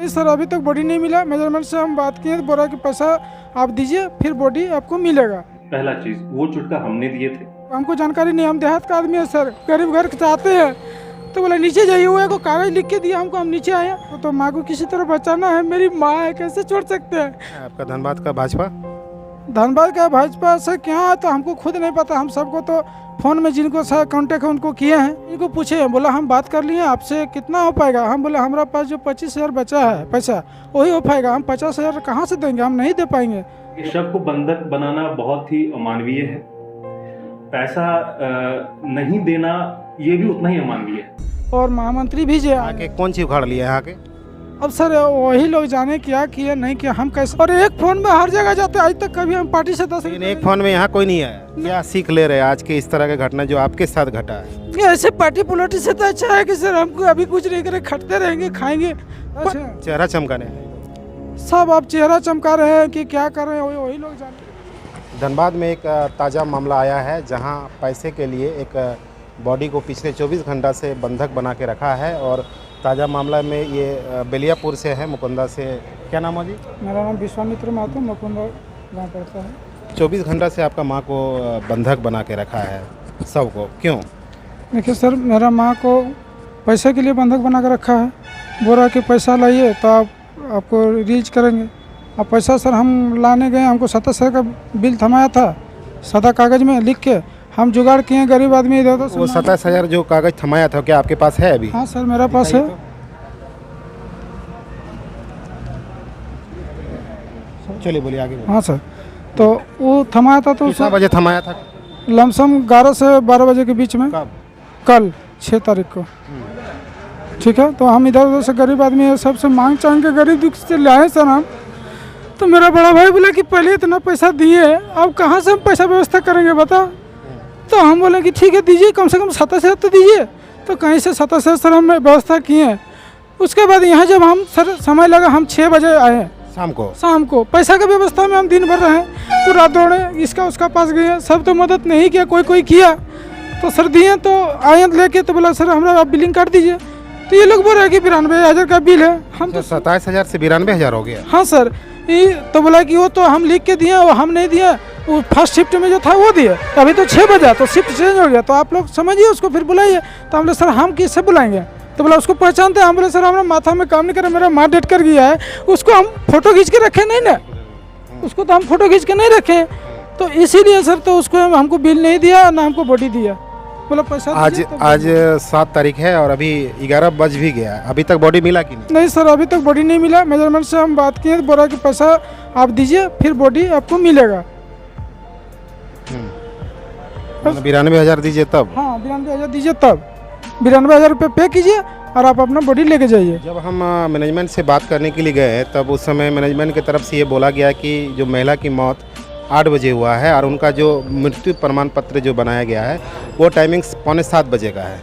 नहीं सर, अभी तक बॉडी नहीं मिला। मेजरमेंट से हम बात किए तो बोला कि पैसा आप दीजिए फिर बॉडी आपको मिलेगा। पहला चीज वो चुटका हमने दिए थे, हमको जानकारी नहीं, हम देहात का आदमी है सर, गरीब घर के चाहते हैं। तो बोला नीचे जाइए, वो को कागज लिख के दिया हमको, हम नीचे आए। तो माँ को किसी तरह बचाना है, मेरी माँ है, कैसे छोड़ सकते हैं। आपका धनबाद का भाजपा, धनबाद का भाजपा से क्या है तो हमको खुद नहीं पता। हम सबको तो फ़ोन में जिनको सर कॉन्टेक्ट है उनको किए हैं, इनको पूछे, बोला हम बात कर लिए आपसे, कितना हो पाएगा। हम बोले हमारा पास जो 25,000 बचा है पैसा वही हो पाएगा, हम 50,000 कहाँ से देंगे, हम नहीं दे पाएंगे। इस शव को बंधक बनाना बहुत ही अमानवीय है, पैसा नहीं देना ये भी उतना ही अमानवीय है। और महामंत्री भी जो आके कौन सी उखाड़ लिया है आके? अब सर वही लोग जाने क्या किया नहीं किया, हम कैसे। और एक फोन में हर जगह जाते, आज तक कभी हम पार्टी से 10 एक फोन में यहाँ कोई नहीं आया। क्या सीख ले रहे हैं आज के इस तरह के घटना जो आपके साथ घटा है? ऐसे पार्टी पुलिटी से तो अच्छा है कि सर हमको अभी कुछ नहीं करे, खटते रहेंगे, खाएंगे। अच्छा चेहरा चमकाने सब आप चेहरा चमका रहे हैं कि क्या कर रहे हैं, वही लोग जाने। धनबाद में एक ताज़ा मामला आया है जहां पैसे के लिए एक बॉडी को पिछले 24 घंटा से बंधक बना के रखा है। और ताज़ा मामला में ये बेलियापुर से है, मुकुंदा से। क्या नाम है जी? मेरा नाम विश्वामित्र महतो, मुकुंदा गाँव पड़ता है। 24 घंटा से आपका माँ को बंधक बना के रखा है सबको, क्यों? देखिए सर, मेरा माँ को पैसे के लिए बंधक बना के रखा है। बोल रहा कि पैसा लाइए तो आपको रिलीज करेंगे। अब पैसा सर हम लाने गए, हमको 27,000 का बिल थमाया था सादा कागज़ में लिख के, हम जुगाड़ किए, गरीब आदमी इधर उधर। वो 27,000 जो कागज़ थमाया था क्या आपके पास है अभी? हाँ सर, मेरा पास है। चलिए बोलिए आगे। हाँ सर, तो वो थमाया था तो कितना बजे थमाया था? लमसम 11 से 12 बजे के बीच में। कब? कल 6 तारीख को। ठीक है, तो हम इधर उधर से गरीब आदमी है, सबसे मांग चांग के गरीब दुख से लाए सर हम। तो मेरा बड़ा भाई बोला कि पहले इतना पैसा दिए, अब कहाँ से हम पैसा व्यवस्था करेंगे बता। तो हम बोले कि ठीक है दीजिए, कम से कम 27,000 तो दीजिए। तो कहीं से 27,000 सर हम व्यवस्था किए। उसके बाद यहाँ जब हम सर समय लगा, हम 6 बजे आए शाम को। पैसा की व्यवस्था में हम दिन भर रहे, पूरा दौड़े, इसका उसका पास गए, सब तो मदद नहीं किया, कोई किया। तो सर दिए तो आए लेके, तो बोला सर हमारा आप बिलिंग काट दीजिए। तो ये लोग बोल रहे हैं कि 92,000 का बिल है। हम तो 27,000 से 92,000 हो गया। हाँ सर, ये तो बोला कि वो तो हम लिख के दिए, वो हम नहीं दिए, वो फर्स्ट शिफ्ट में जो था वो दिए। अभी तो 6 बजा तो शिफ्ट चेंज हो गया, तो आप लोग समझिए उसको फिर बुलाइए। तो हम लोग सर हम किससे बुलाएंगे? तो बोला उसको पहचानते हैं। हम बोले सर हमारा माथा में काम नहीं करे, मेरा माँ डेट कर गया है, उसको हम फोटो खींच के रखे नहीं ना, उसको तो हम फोटो खींच के नहीं रखे। तो इसीलिए सर तो उसको हमको बिल नहीं दिया ना हमको बॉडी दिया। बोला पैसा आज 7 तारीख है और अभी 11 बज भी गया, अभी तक बॉडी मिला कि नहीं? नहीं सर, अभी तक बॉडी नहीं मिला। मेजरमेंट से हम बात किए तो बोला कि पैसा आप दीजिए फिर बॉडी आपको मिलेगा। 92,000 दीजिए तब? हाँ 92,000 दीजिए तब, 92,000 रुपये पे कीजिए और आप अपना बॉडी लेके जाइए। जब हम मैनेजमेंट से बात करने के लिए गए तब उस समय मैनेजमेंट की तरफ से ये बोला गया कि जो महिला की मौत 8 बजे हुआ है और उनका जो मृत्यु प्रमाण पत्र जो बनाया गया है वो टाइमिंग 6:45 बजे का है।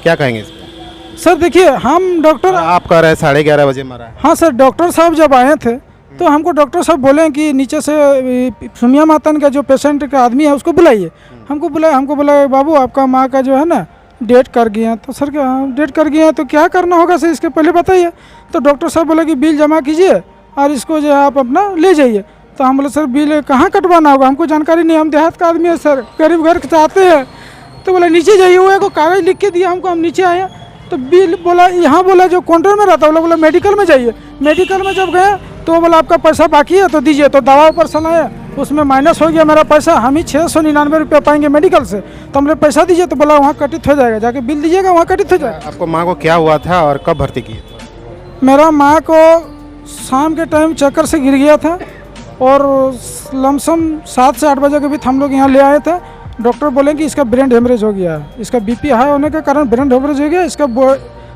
क्या कहेंगे इस पर? सर देखिए, हम डॉक्टर, आप कह रहे हैं 11:30 बजे मरा है। हाँ सर, डॉक्टर साहब जब आए थे तो हमको डॉक्टर साहब बोले कि नीचे से सुमिया मातन का जो पेशेंट का आदमी है उसको बुलाइए। हमको बुलाया, हमको बोला बाबू आपका माँ का जो है ना डेट कर गया है। तो सर क्या डेट कर गया है तो क्या करना होगा सर, इसके पहले बताइए। तो डॉक्टर साहब बोले कि बिल जमा कीजिए और इसको जो है आप अपना ले जाइए। तो हम बोले सर बिल कहाँ कटवाना होगा, हमको जानकारी नहीं, हम देहात का आदमी है सर, गरीब घर के चाहते हैं। तो बोला नीचे जाइए, वो को कागज़ लिख के दिया हमको, हम नीचे आए। तो बिल बोला यहाँ, बोला जो काउंटर में रहता है बोला मेडिकल में जाइए। मेडिकल में जब गए तो बोला आपका पैसा बाकी है तो दीजिए। तो दवा पर सुनाया, उसमें माइनस हो गया मेरा पैसा, हम ही 699 रुपये पाएंगे मेडिकल से। तो हमने पैसा दीजिए, तो बोला वहाँ कटित हो जाएगा, जाके बिल दीजिएगा वहाँ कटित हो जाएगा। आपको माँ को क्या हुआ था और कब भर्ती किए? मेरा माँ को शाम के टाइम चक्कर से गिर गया था और लमसम 7 से 8 बजे के बीच हम लोग यहाँ ले आए थे। डॉक्टर बोले कि इसका ब्रेन हेमरेज हो गया है, इसका बीपी हाई होने के कारण ब्रेन हेमरेज हो गया, इसका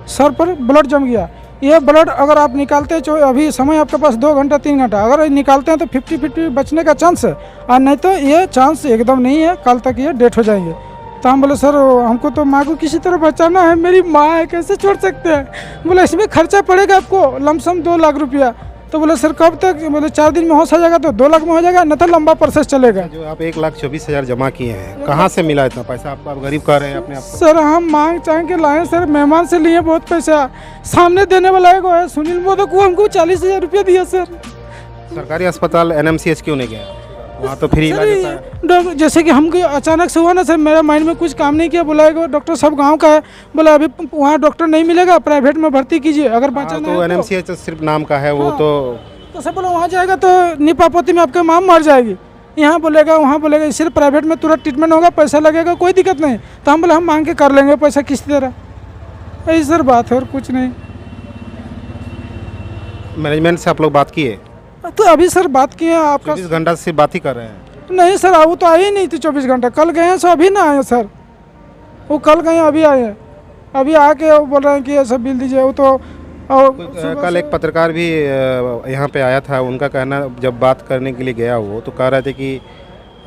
सर पर ब्लड जम गया। ये ब्लड अगर आप निकालते हैं, अभी समय आपके पास 2 घंटा 3 घंटा, अगर निकालते हैं तो 50-50 बचने का चांस है, और नहीं तो ये चांस एकदम नहीं है, कल तक ये डेथ हो जाएंगे। तो हम बोले सर हमको तो माँ को किसी तरह बचाना है, मेरी माँ है, कैसे छोड़ सकते हैं। बोले इसमें खर्चा पड़ेगा आपको लमसम 2 लाख रुपया। तो बोले सर कब तक, बोले 4 दिन में हो जाएगा तो 2 लाख में हो जाएगा, न तो लंबा प्रोसेस चलेगा। जो आप 1,24,000 जमा किए हैं, कहाँ से मिला इतना पैसा आपको? आप गरीब कह रहे हैं अपने आप को। सर हम मांग चांग के लाए सर, मेहमान से लिए बहुत पैसा, सामने देने वाला एक है सुनील मोदक, वो हमको 40,000 रुपया दिया सर। सरकारी अस्पताल NMCH क्यों नहीं गया? वहाँ तो फ्री इलाज होता है। जैसे कि हमको अचानक से हुआ ना सर, मेरा माइंड में कुछ काम नहीं किया, बोला कि डॉक्टर सब गांव का है, बोला अभी वहाँ डॉक्टर नहीं मिलेगा, प्राइवेट में भर्ती कीजिए, अगर बचा हाँ, नहीं तो है NMCH तो सिर्फ नाम का है, वो तो सब बोला वहाँ जाएगा तो निपापोती में आपके माँ मर जाएगी, यहाँ बोलेगा वहाँ बोलेगा, सिर्फ प्राइवेट में तुरंत ट्रीटमेंट होगा, पैसा लगेगा, कोई दिक्कत नहीं। तो हम बोले हम मांग के कर लेंगे पैसा किसी तरह, यही सर बात है और कुछ नहीं। मैनेजमेंट से आप लोग बात किए? तो अभी सर बात किए आपका 24 घंटा से बात ही कर रहे हैं। नहीं सर, वो तो आए ही नहीं थे 24 घंटा, कल गए हैं सो अभी ना आए सर, वो कल गए अभी आए हैं, अभी आके वो बोल रहे हैं कि ऐसा बिल दीजिए। वो तो कल एक पत्रकार भी यहाँ पे आया था, उनका कहना जब बात करने के लिए गया वो तो कह रहे थे कि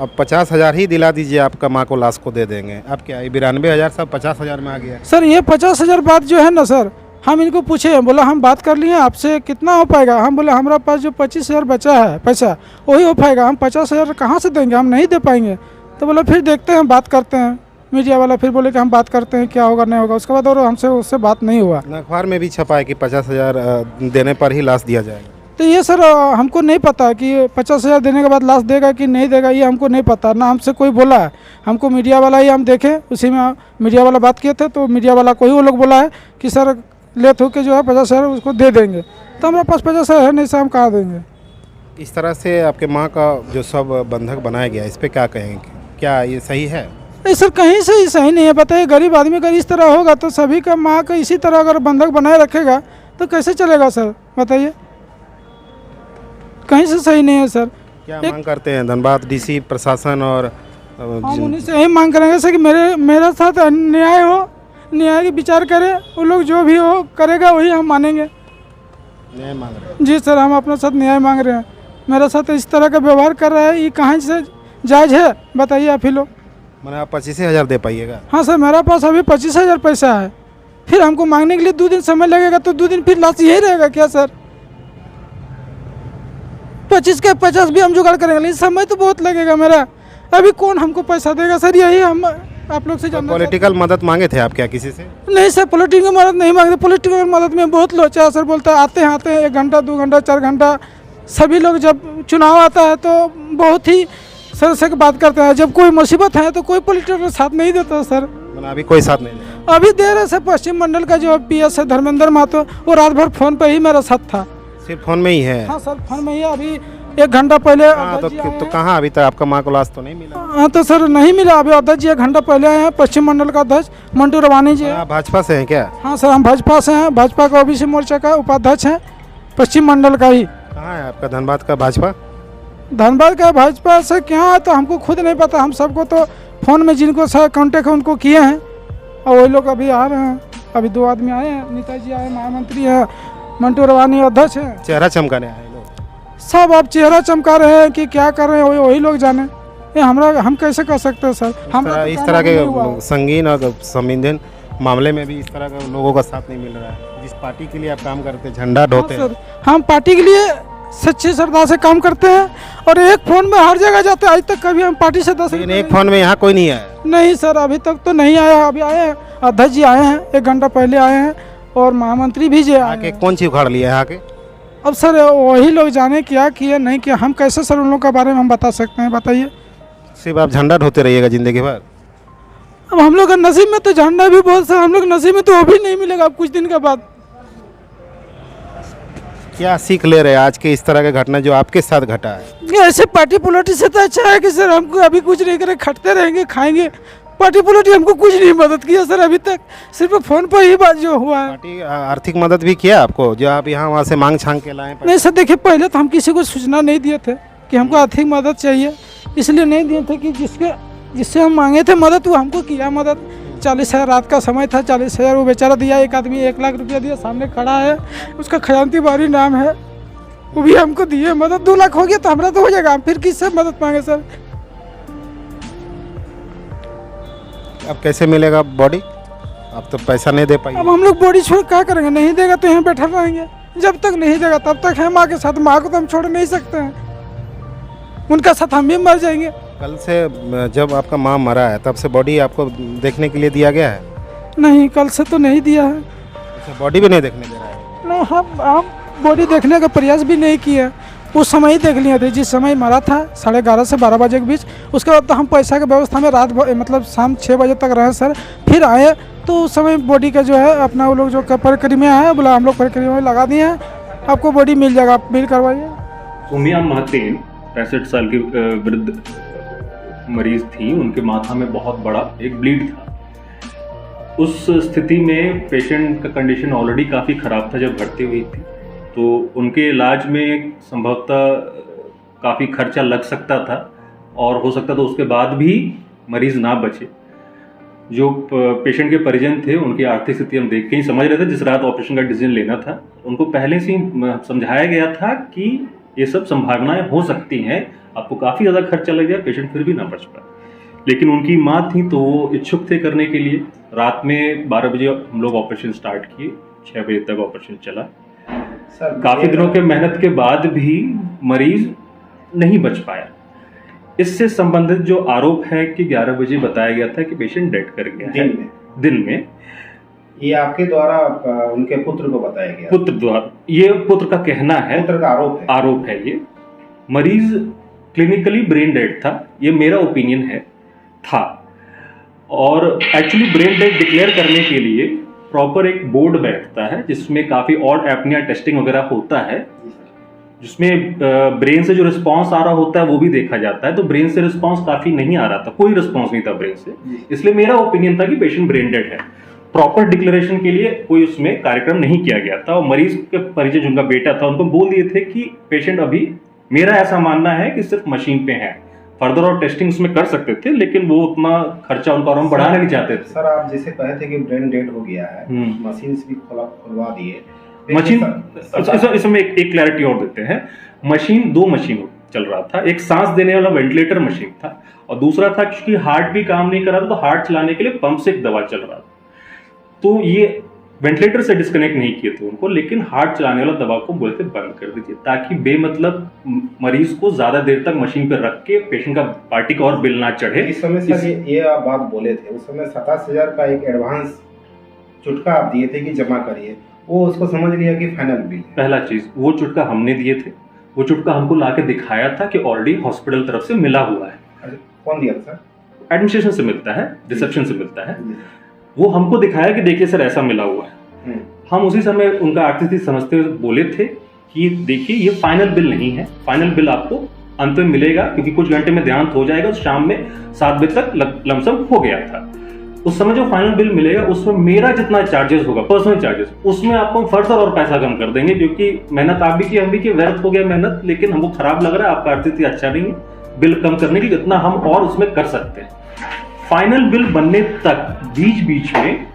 अब 50,000 ही दिला दीजिए, आपका माँ को लाश को दे देंगे। अब क्या 92,000 सब 50,000 में आ गया? सर ये 50,000 बात जो है ना सर, हम इनको पूछे, बोला हम बात कर लिए आपसे, कितना हो पाएगा? हम बोले हमारा पास जो 25,000 बचा है पैसा वही हो पाएगा, हम 50,000 कहाँ से देंगे, हम नहीं दे पाएंगे। तो बोला फिर देखते हैं, बात करते हैं। मीडिया वाला फिर बोले कि हम बात करते हैं क्या होगा नहीं होगा, उसके बाद और हमसे उससे बात नहीं हुआ। अखबार में भी छपा है कि 50,000 देने पर ही लाश दिया जाएगा। तो ये सर हमको नहीं पता कि 50,000 देने के बाद लाश देगा कि नहीं देगा, ये हमको नहीं पता, ना हमसे कोई बोला है। हमको मीडिया वाला ही हम देखे, उसी में मीडिया वाला बात किए थे, तो मीडिया वाला को ही वो लोग बोला है कि सर ले थो के जो है 50,000 उसको दे देंगे। तो हमारे पास 50,000 है नहीं सर, हम कहाँ देंगे। इस तरह से आपके माँ का जो सब बंधक बनाया गया, इस पर क्या कहेंगे? क्या ये सही है? नहीं सर, कहीं से ही सही नहीं है। बताइए गरीब आदमी अगर इस तरह होगा तो सभी का माँ का इसी तरह अगर बंधक बनाए रखेगा तो कैसे चलेगा सर, बताइए। कहीं से सही नहीं है सर। क्या मांग करते हैं धनबाद DC प्रशासन और हम उन्हीं से यही मांग करेंगे सर कि मेरे साथ अन्याय हो, न्याय की विचार करे, वो लोग जो भी हो करेगा वही हम मानेंगे। न्याय मांग रहे हैं? जी सर, हम अपने साथ न्याय मांग रहे हैं। मेरे साथ इस तरह का व्यवहार कर रहा है, ये कहाँ से जायज़ है बताइए आप ही लोग। मैंने आप 25,000 दे पाइएगा? हाँ सर, मेरा पास अभी 25,000 पैसा है, फिर हमको मांगने के लिए 2 दिन समय लगेगा, तो 2 दिन फिर लास्ट यही रहेगा क्या सर? 25 के 50 भी हम जुगाड़ करेंगे, लेकिन समय तो बहुत लगेगा मेरा। अभी कौन हमको पैसा देगा सर, यही हम आप लोग से जानना। पॉलिटिकल मदद मांगे थे आप क्या किसी से? नहीं सर, पॉलिटिकल मदद नहीं मांगते। पॉलिटिकल मदद में बहुत लोचा सर, बोलता है आते हैं 1 घंटा 2 घंटा 4 घंटा। सभी लोग जब चुनाव आता है तो बहुत ही सर से बात करते हैं, जब कोई मुसीबत है तो कोई पॉलिटिकल साथ नहीं देता सर। अभी कोई साथ नहीं दे? अभी दे रहे सर, पश्चिम मंडल का जो PS है धर्मेंद्र महतो, वो रात भर फोन पे ही मेरा साथ था। सिर्फ फोन में ही है? हाँ सर, फोन में ही। अभी 1 घंटा पहले तो कहाँ अभी तक आपका माँ को लाश तो नहीं मिला? हाँ तो सर नहीं मिला, अभी अध्यक्ष जी 1 घंटा पहले आए हैं, पश्चिम मंडल का अध्यक्ष मंटू रवानी जी। आप भाजपा से हैं क्या? हाँ सर, हम भाजपा से हैं, भाजपा का OBC मोर्चा का उपाध्यक्ष हैं, पश्चिम मंडल का ही। कहाँ है आपका धनबाद का भाजपा? धनबाद का भाजपा से क्या है तो हमको खुद नहीं पता, हम सबको तो फ़ोन में जिनको सर कॉन्टेक्ट है उनको किए हैं, और वही लोग अभी आ रहे हैं। अभी 2 आदमी आए हैं, नेताजी आए, महामंत्री हैं, मंटू रवानी अध्यक्ष हैं। चेहरा चमकाने आए लोग सब अब चेहरा चमका रहे हैं कि क्या कर रहे हैं वही लोग जाने, ये हम कैसे कर सकते हैं सर। हम इस तरह के संगीन और संवेदन मामले में भी इस तरह का लोगों का साथ नहीं मिल रहा है। जिस पार्टी के लिए आप काम करते हैं, झंडा ढोते हैं, हम पार्टी के लिए सच्ची श्रद्धा से काम करते हैं, और एक फ़ोन में हर जगह जाते हैं। आज तक कभी हम पार्टी से 10 लेकिन एक फ़ोन में यहाँ कोई नहीं आया? नहीं सर, अभी तक तो नहीं आया। अभी आए हैं, अध्यक्ष जी आए हैं, 1 घंटा पहले आए हैं, और महामंत्री भी जी आए हैं। कौन सी उखाड़ लिया है आके? अब सर वही लोग जाने क्या किया नहीं किया, हम कैसे सर उन लोगों के बारे में हम बता सकते हैं, बताइए। सिर्फ आप झंडा ढोते रहिएगा जिंदगी भर? अब हम लोग का नसीब में तो झंडा भी बहुत सर, हम लोग नसीब में तो वो भी नहीं मिलेगा अब कुछ दिन के बाद। क्या सीख ले रहे हैं आज के इस तरह के घटना जो आपके साथ घटा है? ऐसे पार्टी पुलटी से तो अच्छा है कि सर हमको अभी कुछ नहीं करे, खटते रहेंगे, खाएंगे। पार्टी पुलटी हमको कुछ नहीं मदद किया सर अभी तक, सिर्फ फोन पर ही बात जो हुआ है। पार्टी आर्थिक मदद भी किया आपको, जो आप यहाँ वहाँ से मांग छांग के लाए? नहीं सर, देखिए पहले तो हम किसी को सूचना नहीं दिए थे कि हमको आर्थिक मदद चाहिए, इसलिए नहीं दिए थे कि जिससे हम मांगे थे मदद वो हमको किया मदद। 40,000 रात का समय था, 40,000 वो बेचारा दिया। एक आदमी 1 लाख रुपया दिया, सामने खड़ा है, उसका खजानती बारी नाम है, वो भी हमको दिए मदद। 2 लाख हो गया तो हमारा तो हो जाएगा, हम फिर किससे मदद मांगे सर। अब कैसे मिलेगा बॉडी? अब तो पैसा नहीं दे पाएंगे। अब हम लोग बॉडी छोड़ क्या करेंगे, नहीं देगा तो यहाँ बैठा रहेंगे, जब तक नहीं देगा तब तक है माँ के साथ। माँ को तो हम छोड़ नहीं सकते हैं, उनका साथ हम भी मर जाएंगे। कल से जब आपका माँ मरा है तब से बॉडी आपको देखने के लिए दिया गया है? नहीं, कल से तो नहीं दिया है। अच्छा, बॉडी भी नहीं देखने दे रहा है? नहीं, हम बॉडी देखने का प्रयास भी नहीं किया। उस समय ही देख लिए थे जिस समय मरा था 11:30 से 12 बजे के बीच। उसके बाद तो हम पैसा की व्यवस्था में रात भर मतलब शाम 6 बजे तक रहे सर। फिर आए तो उस समय बॉडी का जो है अपना वो लोग जो प्रक्रिया है बोला हम लोग प्रक्रिया में लगा दिए हैं, आपको बॉडी मिल जाएगा, आप बिल करवाइए। सोमिया महतेन 65 साल की वृद्ध मरीज थी। उनके माथा में बहुत बड़ा एक ब्लीड था। उस स्थिति में पेशेंट का कंडीशन ऑलरेडी काफ़ी ख़राब था जब भर्ती हुई थी, तो उनके इलाज में संभवतः काफ़ी खर्चा लग सकता था और हो सकता था उसके बाद भी मरीज़ ना बचे। जो पेशेंट के परिजन थे उनकी आर्थिक स्थिति हम देख के ही समझ रहे थे। जिस रात ऑपरेशन का डिसीजन लेना था उनको पहले से ही समझाया गया था कि ये सब संभावनाएं हो सकती हैं, आपको काफ़ी ज़्यादा खर्चा लग जाए, पेशेंट फिर भी ना बच पाए। लेकिन उनकी माँ थी तो वो इच्छुक थे करने के लिए। रात में 12 बजे हम लोग ऑपरेशन स्टार्ट किए, 6 बजे तक ऑपरेशन चला। काफ़ी दिनों के मेहनत के बाद भी मरीज नहीं बच पाया। इससे संबंधित जो आरोप है कि 11 बजे बताया गया था कि पेशेंट डेड कर गया है दिन में। ये आपके द्वारा उनके पुत्र को बताया गया? पुत्र द्वारा, ये पुत्र का कहना है, पुत्र का आरोप है ये। मरीज क्लिनिकली ब्रेन डेड था, ये मेरा ओपिनियन है, था। और एक्चुअली ब्रेन डेड डिक्लेयर करने के लिए प्रॉपर एक बोर्ड बैठता है जिसमें काफ़ी ऑड एपनिया टेस्टिंग वगैरह होता है, जिसमें ब्रेन से जो रिस्पांस आ रहा होता है वो भी देखा जाता है। तो ब्रेन से रिस्पांस काफ़ी नहीं आ रहा था, कोई रिस्पांस नहीं था ब्रेन से, इसलिए मेरा ओपिनियन था कि पेशेंट ब्रेन डेड है। प्रॉपर डिक्लेरेशन के लिए कोई उसमें कार्यक्रम नहीं किया गया था और मरीज के परिजन जिनका बेटा था उनको बोल दिए थे कि पेशेंट अभी, मेरा ऐसा मानना है कि सिर्फ मशीन पे है, फर्दर और टेस्टिंग उसमें कर सकते थे, लेकिन वो उतना खर्चा उनका और हम बढ़ाना नहीं चाहते थे। सर, आप जैसे कहे थे कि ब्रेन डेड हो गया है, मशीन भी खुलवा दिए, मशीन इसमें एक क्लैरिटी और देते हैं। मशीन 2 मशीन चल रहा था, एक सांस देने वाला वेंटिलेटर मशीन था और दूसरा था क्योंकि हार्ट भी काम नहीं कर रहा था तो हार्ट चलाने के लिए पंप से एक दवा चल रहा था। तो ये वेंटिलेटर से डिस्कनेक्ट नहीं किए थे उनको, लेकिन हार्ट चलाने वाला दवा को बोले थे बंद कर दीजिए ताकि बेमतलब मरीज को ज्यादा देर तक मशीन पर रख के पेशेंट का पार्टी का और बिल ना चढ़े। इस समय सर ये आप बात बोले थे, उस समय 27,000 का एक एडवांस चुटका आप दिए थे कि जमा करिए, वो उसको समझ लिया कि फाइनल बिल। पहला चीज, वो चुटका हमने दिए थे, वो चुटका हमको लाके दिखाया था कि ऑलरेडी हॉस्पिटल तरफ से मिला हुआ है। कौन दिया सर? एडमिनिस्ट्रेशन से मिलता है, रिसेप्शन से मिलता है। वो हमको दिखाया कि देखिए सर ऐसा मिला हुआ है। हम उसी समय उनका आर्थिक स्थिति समझते हुए बोले थे कि देखिए ये फाइनल बिल नहीं है, फाइनल बिल आपको अंत में मिलेगा क्योंकि कुछ घंटे में देहांत हो जाएगा। शाम में 7 बजे तक लमसम हो गया था। उस समय जो फाइनल बिल मिलेगा उसमें मेरा जितना चार्जेस होगा, पर्सनल चार्जेस, उसमें आपको फर्दर और पैसा कम कर देंगे क्योंकि मेहनत आप भी की, हम भी की, व्यर्थ हो गया मेहनत, लेकिन हमको खराब लग रहा है, आपका आर्थिक स्थिति अच्छा नहीं है, बिल कम करने के लिए इतना हम और उसमें कर सकते हैं। फाइनल बिल बनने तक बीच बीच में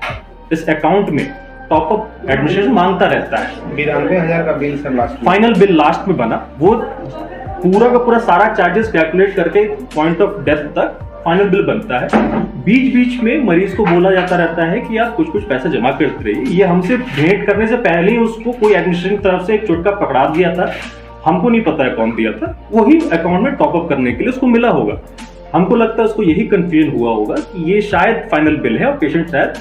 इस अकाउंट में टॉप अप एडमिनिस्ट्रेशन मांगता रहता है। 92,000 का bill sir last, final bill last में बना, वो पूरा का पूरा सारा चार्जेस कैलकुलेट करके पॉइंट ऑफ डेथ तक फाइनल बिल बनता है। बीच बीच में मरीज को बोला जाता रहता है कि आप कुछ कुछ पैसा जमा करते रहिए। ये हमसे भेंट करने से पहले ही उसको कोई एडमिनिस्ट्रेशन की तरफ से एक चुटका पकड़ा दिया था, हमको नहीं पता है कौन दिया था, वही अकाउंट में टॉप अप करने के लिए उसको मिला होगा। हमको लगता है उसको यही कंफ्यूजन हुआ होगा कि ये शायद फाइनल बिल है और पेशेंट शायद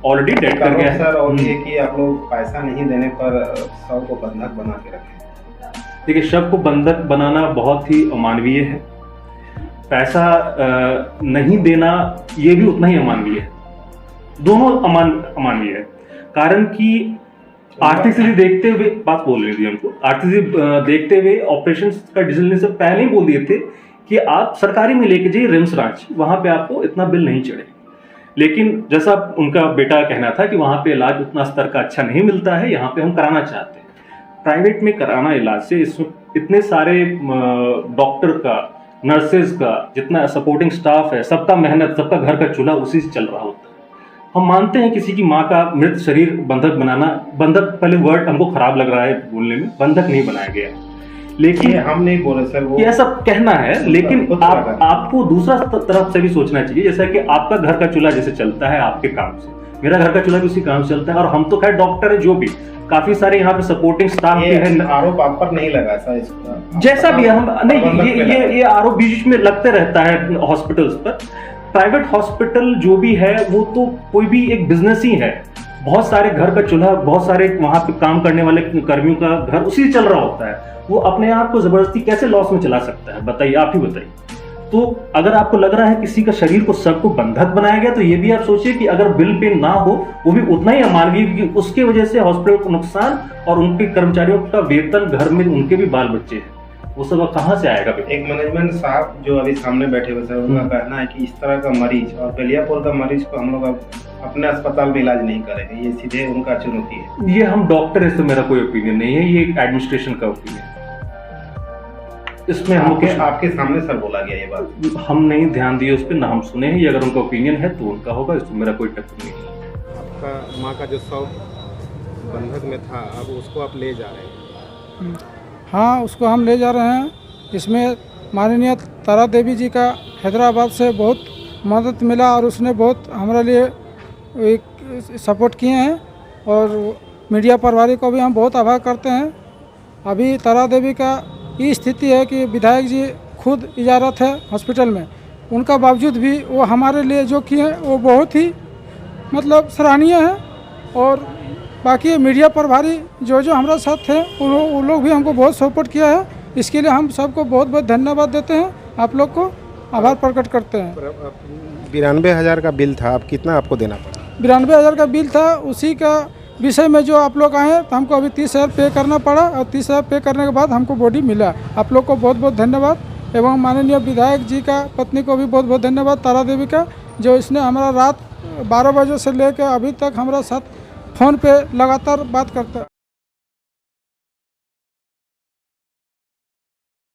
ऑलरेडी डेड कर गया है। सर, और ये कि आप लोग पैसा नहीं देने पर शव को बंधक बना के रखें। देखिए, शव को बंधक बनाना बहुत ही अमानवीय है, पैसा नहीं देना ये भी उतना ही अमानवीय है, दोनों अमानवीय है। कारण कि आर्थिक स्थिति देखते हुए, बात बोल रही थी हमको, आर्थिक स्थिति देखते हुए ऑपरेशन का डिसीजन लेने से पहले ही बोल दिए थे कि आप सरकारी में लेके जाइए रिम्स रांची, वहां पे आपको इतना बिल नहीं चढ़े। लेकिन जैसा उनका बेटा कहना था कि वहां पे इलाज उतना स्तर का अच्छा नहीं मिलता है, यहाँ पे हम कराना चाहते हैं। प्राइवेट में कराना इलाज से इसमें इतने सारे डॉक्टर का, नर्सेज का, जितना सपोर्टिंग स्टाफ है, सबका मेहनत, सबका घर का चूल्हा उसी से चल रहा होता है। हम मानते हैं किसी की माँ का मृत शरीर बंधक बनाना, बंधक पहले वर्ड हमको खराब लग रहा है बोलने में, बंधक नहीं बनाया गया, लेकिन हम नहीं बोले सर, वो ये सब कहना है। लेकिन आपको दूसरा तरफ से भी सोचना चाहिए, जैसा कि आपका घर का चूल्हा जैसे चलता है आपके काम से, मेरा घर का चूल्हा भी उसी काम से चलता है। और हम तो खैर डॉक्टर है, जो भी काफी सारे यहाँ पे सपोर्टिंग स्टाफ भी है। आरोप आप पर नहीं लगा ऐसा इसका? जैसा भी है, हम नहीं, ये आरोप बीच में लगते रहता है हॉस्पिटल्स पर। प्राइवेट हॉस्पिटल जो भी है वो तो कोई भी एक बिजनेस ही है। बहुत सारे घर का चूल्हा, बहुत सारे वहां पे काम करने वाले कर्मियों का घर उसी से चल रहा होता है। वो अपने आप को जबरदस्ती कैसे लॉस में चला सकता है, बताइए, आप ही बताइए। तो अगर आपको लग रहा है किसी का शरीर को सबको बंधक बनाया गया, तो ये भी आप सोचिए कि अगर बिल पे ना हो वो भी उतना ही अमानवीय, क्योंकि उसके वजह से हॉस्पिटल को नुकसान और उनके कर्मचारियों का वेतन, घर में उनके भी बाल बच्चे हैं, वो सब कहाँ से आएगा? एक मैनेजमेंट साहब जो अभी सामने बैठे हुए सर, उनका कहना है कि इस तरह का मरीज और गलियापुर का मरीज को हम लोग अब अपने अस्पताल में इलाज नहीं करेंगे, ये सीधे उनका चुनौती है। ये हम डॉक्टर है, तो मेरा कोई ओपिनियन नहीं है, ये एडमिनिस्ट्रेशन का ओपिनियन। इसमें हम आपके सामने सर बोला गया ये बात, हम नहीं ध्यान दिए उस पर, ना हम सुने हैं। ये अगर उनका ओपिनियन है तो उनका होगा, इसमें मेरा कोई टक्कर नहीं है। आपका माँ का जो शव बंधक में था, अब उसको आप ले जा रहे हैं? हाँ, उसको हम ले जा रहे हैं। इसमें माननीय तारा देवी जी का हैदराबाद से बहुत मदद मिला और उसने बहुत हमारे लिए एक सपोर्ट किए हैं, और मीडिया प्रभारी को भी हम बहुत आभार करते हैं। अभी तारा देवी का ये स्थिति है कि विधायक जी खुद इजाज़त है हॉस्पिटल में, उनका बावजूद भी वो हमारे लिए जो किए हैं वो बहुत ही मतलब सराहनीय है। और बाकी मीडिया प्रभारी जो हमारे साथ थे वो लोग भी हमको बहुत सपोर्ट किया है। इसके लिए हम सबको बहुत बहुत धन्यवाद देते हैं, आप लोग को आभार प्रकट करते हैं। 92,000 का बिल था, अब कितना आपको देना पड़ा? 92,000 का बिल था, उसी का विषय में जो आप लोग आए तो हमको अभी 30,000 पे करना पड़ा, और 30,000 पे करने के बाद हमको बॉडी मिला। आप लोग को बहुत बहुत धन्यवाद। एवं माननीय विधायक जी का पत्नी को भी बहुत बहुत धन्यवाद, तारा देवी का, जो इसने हमारा रात 12 बजे से लेकर अभी तक हमारा साथ फ़ोन पे लगातार बात करता है।